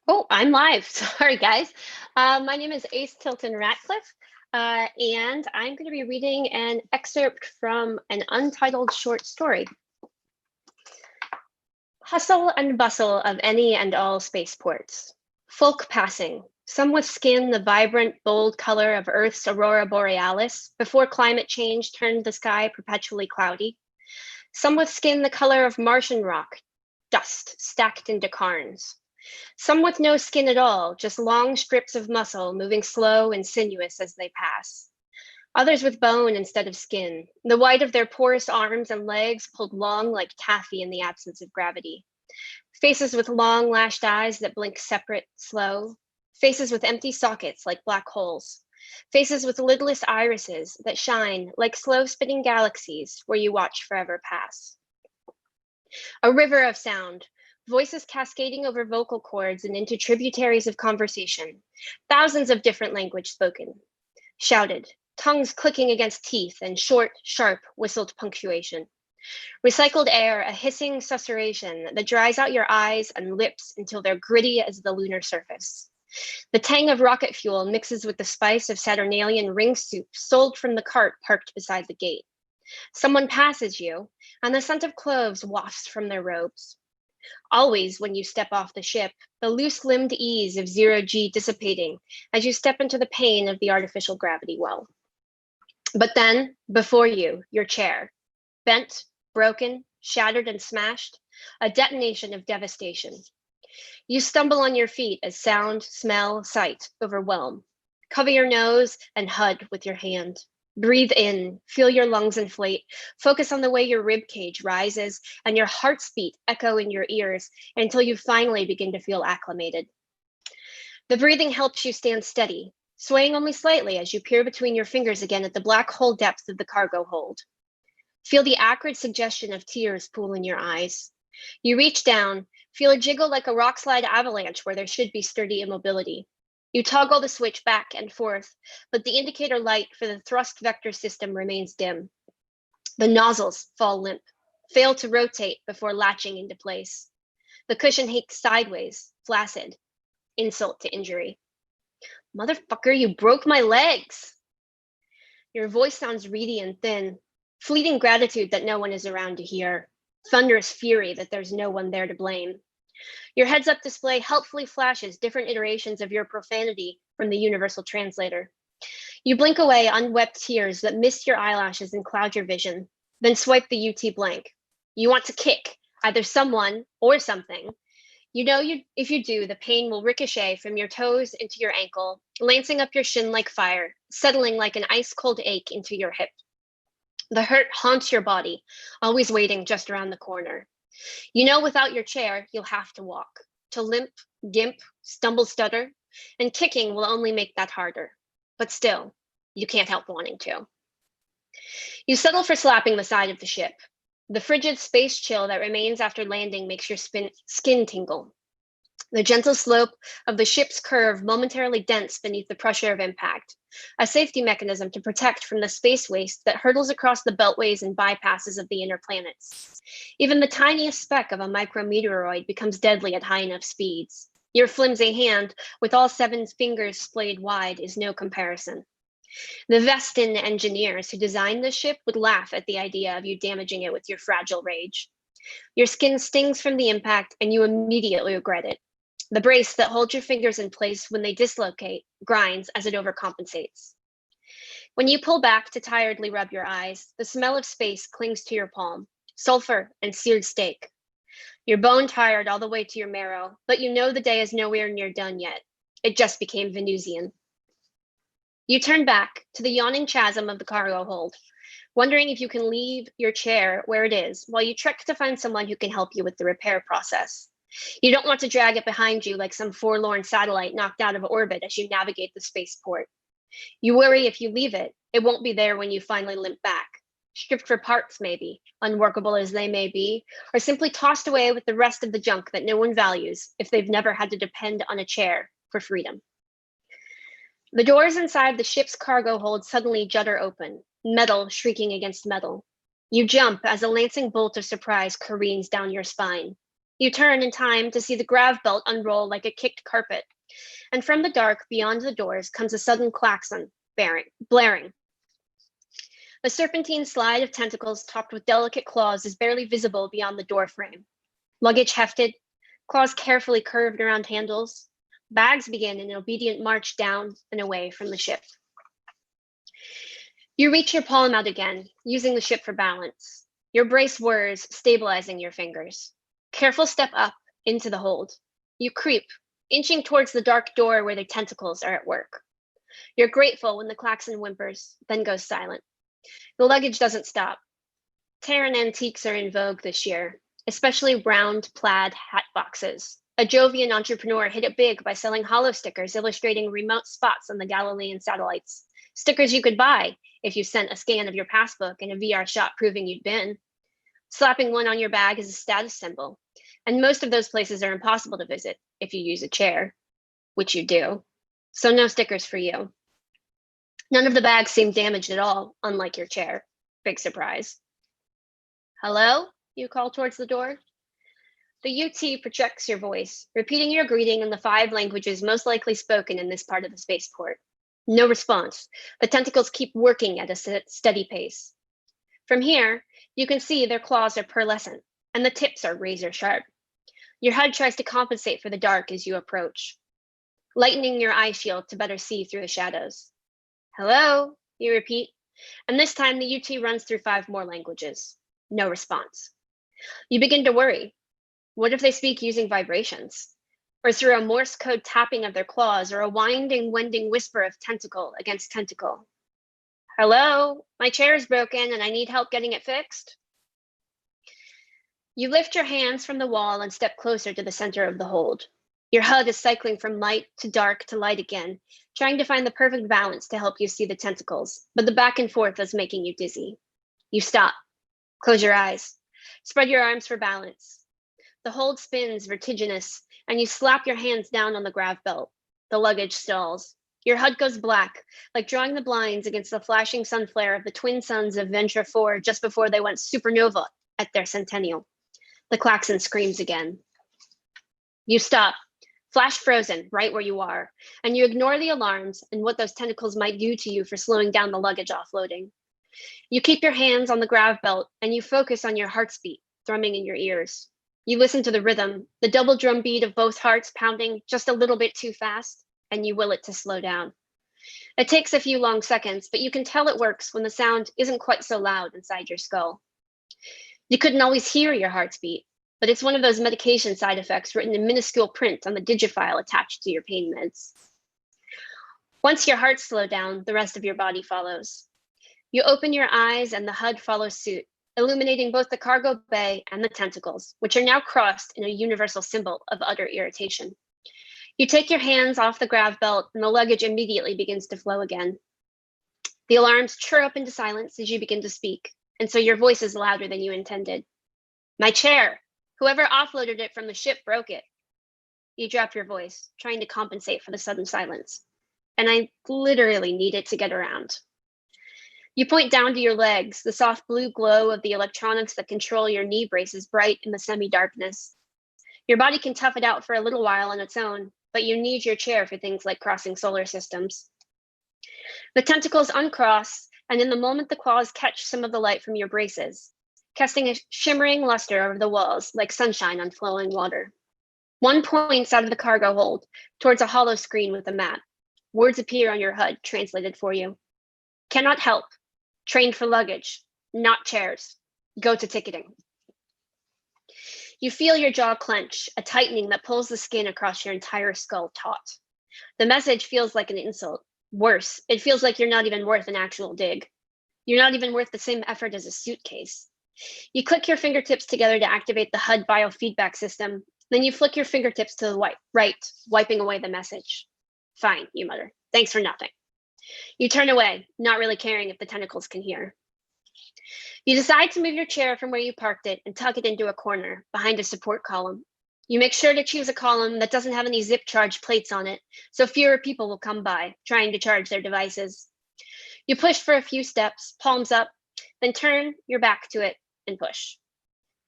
Oh, I'm live. Sorry, guys. My name is Tilton Ratcliff, and I'm going to be reading an excerpt from an untitled short story. Hustle and bustle of any and all spaceports. Folk passing, some with skin the vibrant, bold color of Earth's aurora borealis before climate change turned the sky perpetually cloudy. Some with skin the color of Martian rock, dust stacked into cairns. Some with no skin at all, just long strips of muscle moving slow and sinuous as they pass. Others with bone instead of skin, the white of their porous arms and legs pulled long like taffy in the absence of gravity. Faces with long lashed eyes that blink separate, slow. Faces with empty sockets like black holes. Faces with lidless irises that shine like slow spinning galaxies where you watch forever pass. A river of sound, voices cascading over vocal cords and into tributaries of conversation, thousands of different language spoken, shouted, tongues clicking against teeth and short, sharp, whistled punctuation. Recycled air, a hissing susurration that dries out your eyes and lips until they're gritty as the lunar surface. The tang of rocket fuel mixes with the spice of Saturnalian ring soup sold from the cart parked beside the gate. Someone passes you, and the scent of cloves wafts from their robes. Always, when you step off the ship, the loose-limbed ease of zero-G dissipating as you step into the pain of the artificial gravity well. But then, before you, your chair, bent, broken, shattered, and smashed, a detonation of devastation. You stumble on your feet as sound, smell, sight overwhelm. Cover your nose and HUD with your hand. Breathe in, feel your lungs inflate, focus on the way your rib cage rises and your heart's beat echo in your ears until you finally begin to feel acclimated. The breathing helps you stand steady, swaying only slightly as you peer between your fingers again at the black hole depth of the cargo hold. Feel the acrid suggestion of tears pool in your eyes. You reach down, feel a jiggle like a rock slide avalanche where there should be sturdy immobility. You toggle the switch back and forth, but the indicator light for the thrust vector system remains dim. The nozzles fall limp, fail to rotate before latching into place. The cushion hangs sideways, flaccid. Insult to injury. Motherfucker, you broke my legs. Your voice sounds reedy and thin, fleeting gratitude that no one is around to hear, thunderous fury that there's no one there to blame. Your heads-up display helpfully flashes different iterations of your profanity from the universal translator. You blink away unwept tears that mist your eyelashes and cloud your vision, then swipe the UT blank. You want to kick either someone or something. You know if you do, the pain will ricochet from your toes into your ankle, lancing up your shin like fire, settling like an ice-cold ache into your hip. The hurt haunts your body, always waiting just around the corner. You know without your chair, you'll have to walk, to limp, gimp, stumble, stutter, and kicking will only make that harder. But still, you can't help wanting to. You settle for slapping the side of the ship. The frigid space chill that remains after landing makes your skin tingle. The gentle slope of the ship's curve momentarily dents beneath the pressure of impact, a safety mechanism to protect from the space waste that hurtles across the beltways and bypasses of the inner planets. Even the tiniest speck of a micrometeoroid becomes deadly at high enough speeds. Your flimsy hand, with all 7 fingers splayed wide, is no comparison. The Vestin engineers who designed the ship would laugh at the idea of you damaging it with your fragile rage. Your skin stings from the impact and you immediately regret it. The brace that holds your fingers in place when they dislocate grinds as it overcompensates. When you pull back to tiredly rub your eyes, the smell of space clings to your palm, sulfur and seared steak. You're bone tired all the way to your marrow, but you know the day is nowhere near done yet. It just became Venusian. You turn back to the yawning chasm of the cargo hold, wondering if you can leave your chair where it is while you trek to find someone who can help you with the repair process. You don't want to drag it behind you like some forlorn satellite knocked out of orbit as you navigate the spaceport. You worry if you leave it, it won't be there when you finally limp back. Stripped for parts, maybe, unworkable as they may be, or simply tossed away with the rest of the junk that no one values if they've never had to depend on a chair for freedom. The doors inside the ship's cargo hold suddenly judder open, metal shrieking against metal. You jump as a lancing bolt of surprise careens down your spine. You turn in time to see the grav belt unroll like a kicked carpet, and from the dark beyond the doors comes a sudden klaxon, blaring. A serpentine slide of tentacles topped with delicate claws is barely visible beyond the door frame. Luggage hefted, claws carefully curved around handles. Bags begin an obedient march down and away from the ship. You reach your palm out again, using the ship for balance. Your brace whirs, stabilizing your fingers. Careful step up into the hold. You creep, inching towards the dark door where the tentacles are at work. You're grateful when the klaxon whimpers, then goes silent. The luggage doesn't stop. Terran antiques are in vogue this year, especially round plaid hat boxes. A Jovian entrepreneur hit it big by selling hollow stickers illustrating remote spots on the Galilean satellites. Stickers you could buy if you sent a scan of your passbook and a VR shot proving you'd been. Slapping one on your bag is a status symbol, and most of those places are impossible to visit if you use a chair, which you do. So no stickers for you. None of the bags seem damaged at all, unlike your chair. Big surprise. Hello? You call towards the door. The UT projects your voice, repeating your greeting in the 5 languages most likely spoken in this part of the spaceport. No response. The tentacles keep working at a steady pace. From here, you can see their claws are pearlescent, and the tips are razor sharp. Your HUD tries to compensate for the dark as you approach, lightening your eye shield to better see through the shadows. Hello, you repeat, and this time the UT runs through 5 more languages. No response. You begin to worry. What if they speak using vibrations? Or through a Morse code tapping of their claws, or a winding, wending whisper of tentacle against tentacle? Hello, my chair is broken and I need help getting it fixed. You lift your hands from the wall and step closer to the center of the hold. Your HUD is cycling from light to dark to light again, trying to find the perfect balance to help you see the tentacles, but the back and forth is making you dizzy. You stop, close your eyes, spread your arms for balance. The hold spins vertiginous, and you slap your hands down on the grav belt. The luggage stalls. Your HUD goes black, like drawing the blinds against the flashing sun flare of the twin suns of Venture 4 just before they went supernova at their centennial. The klaxon screams again. You stop, flash frozen right where you are, and you ignore the alarms and what those tentacles might do to you for slowing down the luggage offloading. You keep your hands on the grav belt and you focus on your heart's beat, thrumming in your ears. You listen to the rhythm, the double drum beat of both hearts pounding just a little bit too fast, and you will it to slow down. It takes a few long seconds, but you can tell it works when the sound isn't quite so loud inside your skull. You couldn't always hear your heart's beat, but it's one of those medication side effects written in minuscule print on the digifile attached to your pain meds. Once your heart slows down, the rest of your body follows. You open your eyes and the HUD follows suit, illuminating both the cargo bay and the tentacles, which are now crossed in a universal symbol of utter irritation. You take your hands off the grav belt and the luggage immediately begins to flow again. The alarms chirp into silence as you begin to speak, and so your voice is louder than you intended. My chair! Whoever offloaded it from the ship broke it. You drop your voice, trying to compensate for the sudden silence. And I literally need it to get around. You point down to your legs, the soft blue glow of the electronics that control your knee braces bright in the semi-darkness. Your body can tough it out for a little while on its own, but you need your chair for things like crossing solar systems. The tentacles uncross, and in the moment the claws catch some of the light from your braces, casting a shimmering luster over the walls like sunshine on flowing water. One points out of the cargo hold towards a hollow screen with a map. Words appear on your HUD, translated for you. Cannot help. Trained for luggage, not chairs. Go to ticketing. You feel your jaw clench, a tightening that pulls the skin across your entire skull taut. The message feels like an insult. Worse, it feels like you're not even worth an actual dig. You're not even worth the same effort as a suitcase. You click your fingertips together to activate the HUD biofeedback system. Then you flick your fingertips to the right, wiping away the message. Fine, you mutter. Thanks for nothing. You turn away, not really caring if the tentacles can hear. You decide to move your chair from where you parked it and tuck it into a corner behind a support column. You make sure to choose a column that doesn't have any zip charge plates on it, so fewer people will come by trying to charge their devices. You push for a few steps, palms up, then turn your back to it and push.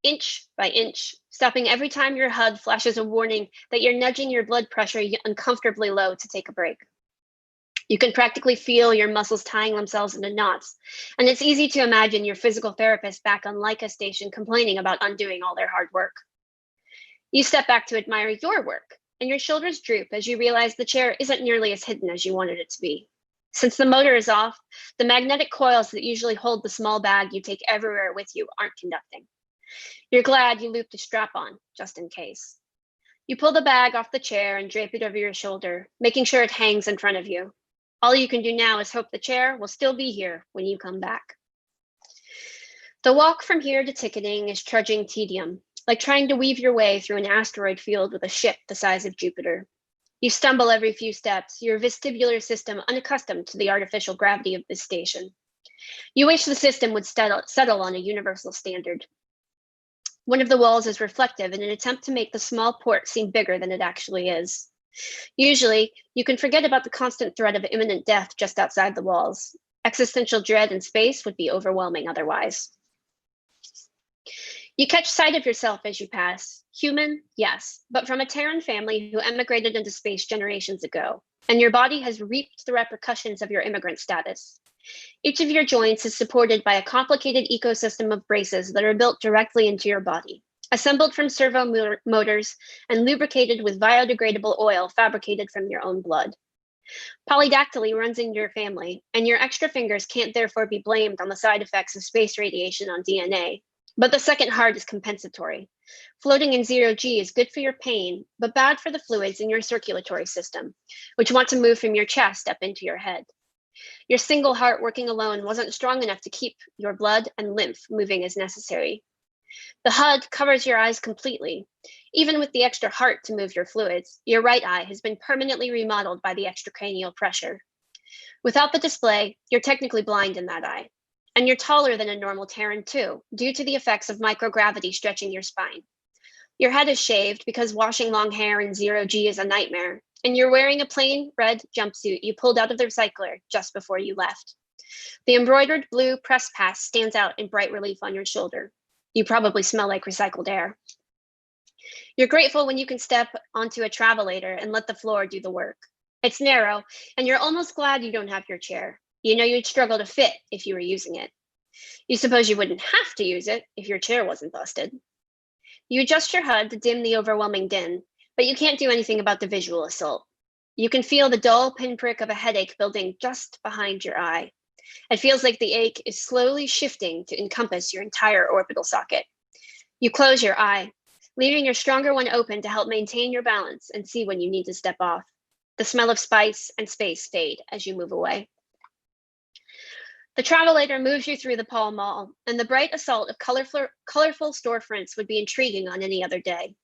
inch by inch, stopping every time your HUD flashes a warning that you're nudging your blood pressure uncomfortably low to take a break. You can practically feel your muscles tying themselves into knots, and it's easy to imagine your physical therapist back on Leica station complaining about undoing all their hard work. You step back to admire your work, and your shoulders droop as you realize the chair isn't nearly as hidden as you wanted it to be. Since the motor is off, the magnetic coils that usually hold the small bag you take everywhere with you aren't conducting. You're glad you looped a strap on, just in case. You pull the bag off the chair and drape it over your shoulder, making sure it hangs in front of you. All you can do now is hope the chair will still be here when you come back. The walk from here to ticketing is trudging tedium, like trying to weave your way through an asteroid field with a ship the size of Jupiter. You stumble every few steps, your vestibular system unaccustomed to the artificial gravity of this station. You wish the system would settle on a universal standard. One of the walls is reflective in an attempt to make the small port seem bigger than it actually is. Usually, you can forget about the constant threat of imminent death just outside the walls. Existential dread in space would be overwhelming otherwise. You catch sight of yourself as you pass. Human, yes, but from a Terran family who emigrated into space generations ago, and your body has reaped the repercussions of your immigrant status. Each of your joints is supported by a complicated ecosystem of braces that are built directly into your body, assembled from servo motors and lubricated with biodegradable oil fabricated from your own blood. Polydactyly runs in your family, and your extra fingers can't therefore be blamed on the side effects of space radiation on DNA. But the second heart is compensatory. Floating in zero G is good for your pain, but bad for the fluids in your circulatory system, which want to move from your chest up into your head. Your single heart working alone wasn't strong enough to keep your blood and lymph moving as necessary. The HUD covers your eyes completely. Even with the extra heart to move your fluids, your right eye has been permanently remodeled by the extracranial pressure. Without the display, you're technically blind in that eye. And you're taller than a normal Terran too, due to the effects of microgravity stretching your spine. Your head is shaved because washing long hair in zero G is a nightmare, and you're wearing a plain red jumpsuit you pulled out of the recycler just before you left. The embroidered blue press pass stands out in bright relief on your shoulder. You probably smell like recycled air. You're grateful when you can step onto a travelator and let the floor do the work. It's narrow, and you're almost glad you don't have your chair. You know you'd struggle to fit if you were using it. You suppose you wouldn't have to use it if your chair wasn't busted. You adjust your HUD to dim the overwhelming din, but you can't do anything about the visual assault. You can feel the dull pinprick of a headache building just behind your eye. It feels like the ache is slowly shifting to encompass your entire orbital socket. You close your eye, leaving your stronger one open to help maintain your balance and see when you need to step off. The smell of spice and space fade as you move away. The travelator moves you through the Pall Mall, and the bright assault of colorful storefronts would be intriguing on any other day.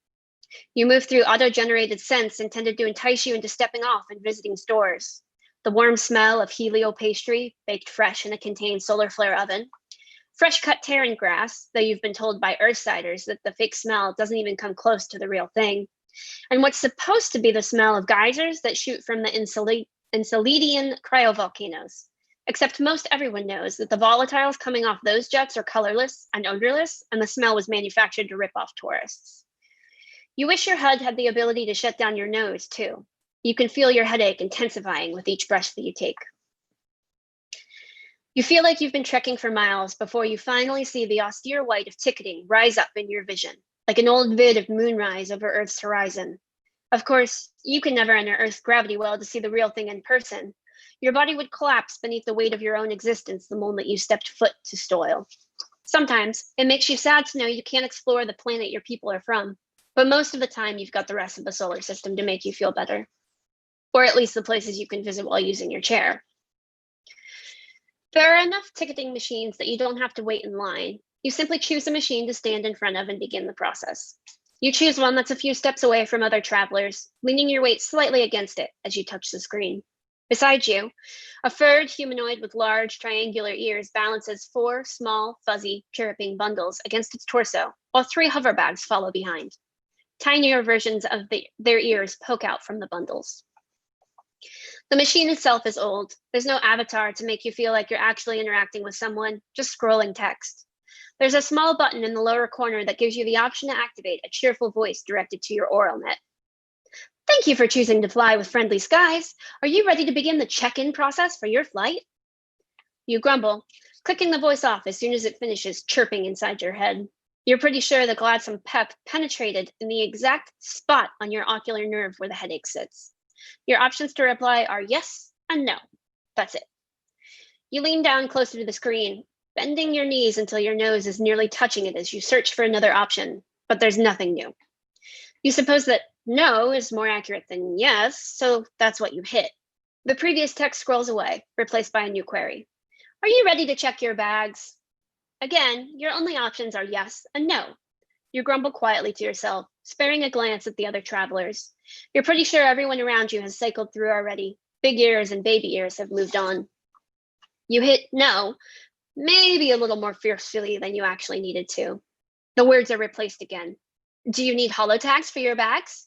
You move through auto-generated scents intended to entice you into stepping off and visiting stores. The warm smell of helio pastry, baked fresh in a contained solar flare oven. Fresh cut Terran grass, though you've been told by Earthsiders that the fake smell doesn't even come close to the real thing. And what's supposed to be the smell of geysers that shoot from the Enceladian cryovolcanoes. Except most everyone knows that the volatiles coming off those jets are colorless and odorless, and the smell was manufactured to rip off tourists. You wish your HUD had the ability to shut down your nose, too. You can feel your headache intensifying with each breath that you take. You feel like you've been trekking for miles before you finally see the austere white of ticketing rise up in your vision, like an old vid of moonrise over Earth's horizon. Of course, you can never enter Earth's gravity well to see the real thing in person. Your body would collapse beneath the weight of your own existence the moment you stepped foot to soil. Sometimes it makes you sad to know you can't explore the planet your people are from, but most of the time you've got the rest of the solar system to make you feel better. Or at least the places you can visit while using your chair. There are enough ticketing machines that you don't have to wait in line. You simply choose a machine to stand in front of and begin the process. You choose one that's a few steps away from other travelers, leaning your weight slightly against it as you touch the screen. Beside you, a furred humanoid with large triangular ears balances 4 small, fuzzy, chirruping bundles against its torso, while 3 hover bags follow behind. Tinier versions of their ears poke out from the bundles. The machine itself is old. There's no avatar to make you feel like you're actually interacting with someone, just scrolling text. There's a small button in the lower corner that gives you the option to activate a cheerful voice directed to your oral net. Thank you for choosing to fly with Friendly Skies. Are you ready to begin the check-in process for your flight? You grumble, clicking the voice off as soon as it finishes chirping inside your head. You're pretty sure the gladsome pep penetrated in the exact spot on your ocular nerve where the headache sits. Your options to reply are yes and no. That's it. You lean down closer to the screen, bending your knees until your nose is nearly touching it as you search for another option, but there's nothing new. You suppose that no is more accurate than yes, so that's what you hit. The previous text scrolls away, replaced by a new query. Are you ready to check your bags? Again, your only options are yes and no. You grumble quietly to yourself, sparing a glance at the other travelers. You're pretty sure everyone around you has cycled through already. Big ears and baby ears have moved on. You hit no, maybe a little more fiercely than you actually needed to. The words are replaced again. Do you need holo tags for your bags?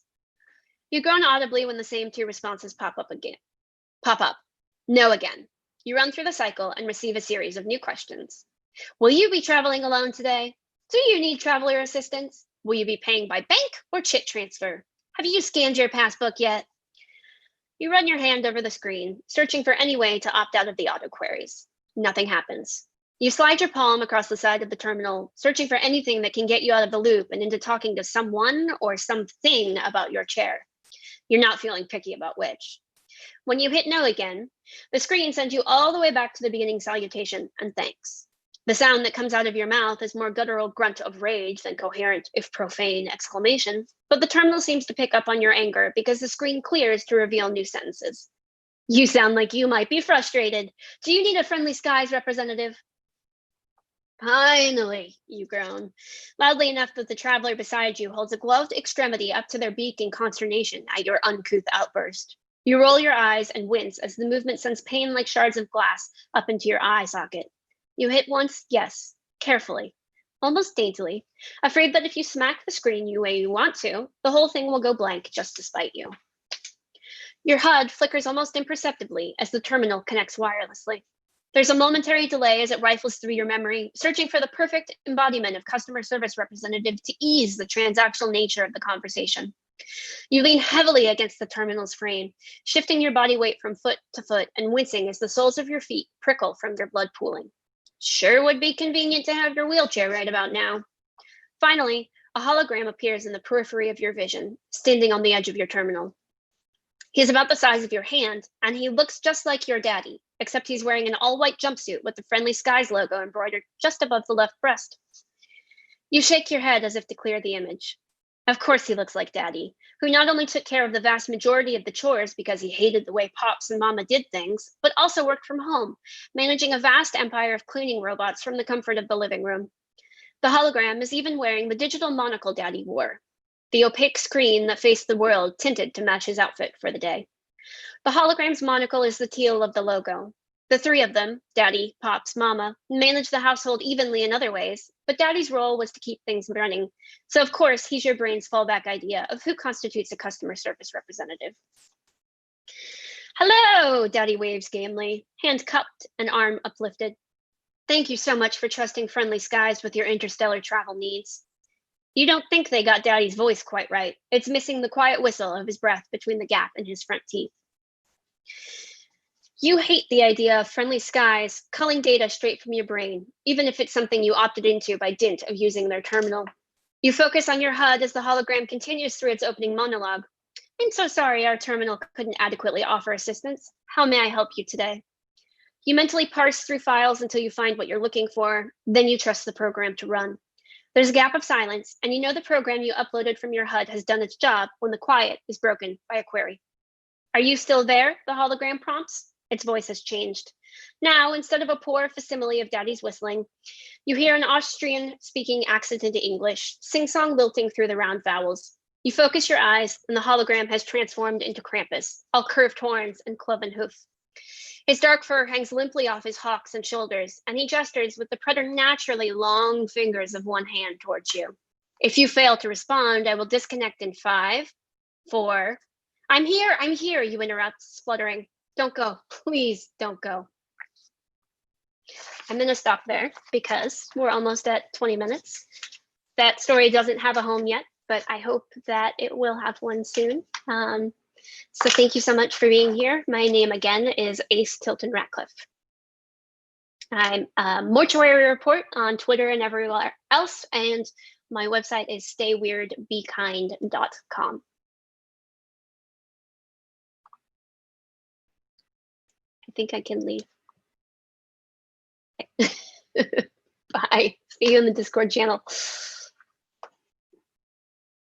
You groan audibly when the same two responses pop up. No again. You run through the cycle and receive a series of new questions. Will you be traveling alone today? Do you need traveler assistance? Will you be paying by bank or chit transfer? Have you scanned your passbook yet? You run your hand over the screen, searching for any way to opt out of the auto queries. Nothing happens. You slide your palm across the side of the terminal, searching for anything that can get you out of the loop and into talking to someone or something about your chair. You're not feeling picky about which. When you hit no again, the screen sends you all the way back to the beginning salutation and thanks. The sound that comes out of your mouth is more guttural grunt of rage than coherent, if profane, exclamation, but the terminal seems to pick up on your anger because the screen clears to reveal new sentences. You sound like you might be frustrated. Do you need a Friendly Skies representative? Finally, you groan, loudly enough that the traveler beside you holds a gloved extremity up to their beak in consternation at your uncouth outburst. You roll your eyes and wince as the movement sends pain like shards of glass up into your eye socket. You hit once, yes, carefully, almost daintily, afraid that if you smack the screen the way you want to, the whole thing will go blank just to spite you. Your HUD flickers almost imperceptibly as the terminal connects wirelessly. There's a momentary delay as it rifles through your memory, searching for the perfect embodiment of customer service representative to ease the transactional nature of the conversation. You lean heavily against the terminal's frame, shifting your body weight from foot to foot and wincing as the soles of your feet prickle from their blood pooling. Sure would be convenient to have your wheelchair right about now. Finally, a hologram appears in the periphery of your vision, standing on the edge of your terminal. He's about the size of your hand, and he looks just like your daddy, except he's wearing an all-white jumpsuit with the Friendly Skies logo embroidered just above the left breast. You shake your head as if to clear the image. Of course he looks like Daddy, who not only took care of the vast majority of the chores because he hated the way Pops and Mama did things, but also worked from home, managing a vast empire of cleaning robots from the comfort of the living room. The hologram is even wearing the digital monocle Daddy wore, the opaque screen that faced the world tinted to match his outfit for the day. The hologram's monocle is the teal of the logo. The three of them, Daddy, Pops, Mama, manage the household evenly in other ways, but Daddy's role was to keep things running. So of course, he's your brain's fallback idea of who constitutes a customer service representative. Hello, Daddy waves gamely, hand cupped and arm uplifted. Thank you so much for trusting Friendly Skies with your interstellar travel needs. You don't think they got Daddy's voice quite right. It's missing the quiet whistle of his breath between the gap in his front teeth. You hate the idea of Friendly Skies culling data straight from your brain, even if it's something you opted into by dint of using their terminal. You focus on your HUD as the hologram continues through its opening monologue. I'm so sorry our terminal couldn't adequately offer assistance. How may I help you today? You mentally parse through files until you find what you're looking for, then you trust the program to run. There's a gap of silence, and you know the program you uploaded from your HUD has done its job when the quiet is broken by a query. Are you still there? The hologram prompts. Its voice has changed. Now, instead of a poor facsimile of Daddy's whistling, you hear an Austrian-speaking accent into English, sing-song lilting through the round vowels. You focus your eyes, and the hologram has transformed into Krampus, all curved horns and cloven hoof. His dark fur hangs limply off his hocks and shoulders, and he gestures with the preternaturally long fingers of one hand towards you. If you fail to respond, I will disconnect in 5, 4. I'm here, you interrupt, spluttering. Don't go, please don't go. I'm going to stop there because we're almost at 20 minutes. That story doesn't have a home yet, but I hope that it will have one soon. So thank you so much for being here. My name again is Ace Tilton Ratcliff. I'm a Mortuary Report on Twitter and everywhere else, and my website is stayweirdbekind.com. I think I can leave. Bye. See you in the Discord channel.